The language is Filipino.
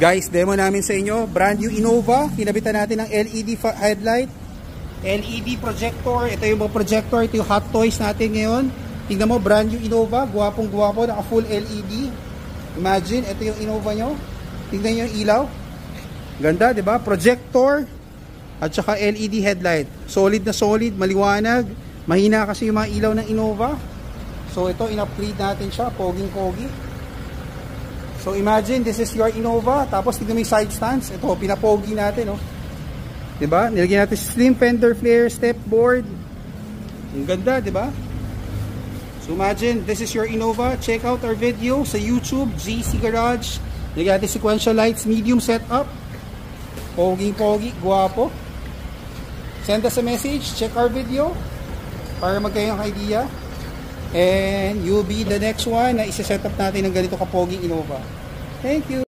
Guys, demo namin sa inyo, brand new Innova. Kinabitan natin ng LED headlight, LED projector. Ito yung mga projector, ito yung hot toys natin ngayon. Tingnan mo, brand new Innova, guwapong guwapo, naka full LED. Imagine, ito yung Innova nyo. Tingnan nyo yung ilaw. Ganda, di ba? Projector at saka LED headlight. Solid na solid, maliwanag. Mahina kasi yung mga ilaw ng Innova. So ito, in-upgrade natin siya, poging-pogi. So imagine, this is your Innova. Tapos tignan mo yung side stands. Ito, pinapogi natin, oh. Diba? Nilagyan natin slim fender flare, step board. Ang ganda, diba? So imagine, this is your Innova. Check out our video sa YouTube, GC Garage. Nilagyan natin sequential lights, medium setup. Pogi-pogi, guwapo. Send us a message, check our video para magkayo ng idea. And you'll be the next one na isa-set up natin ng ganito kapoging Innova. Thank you!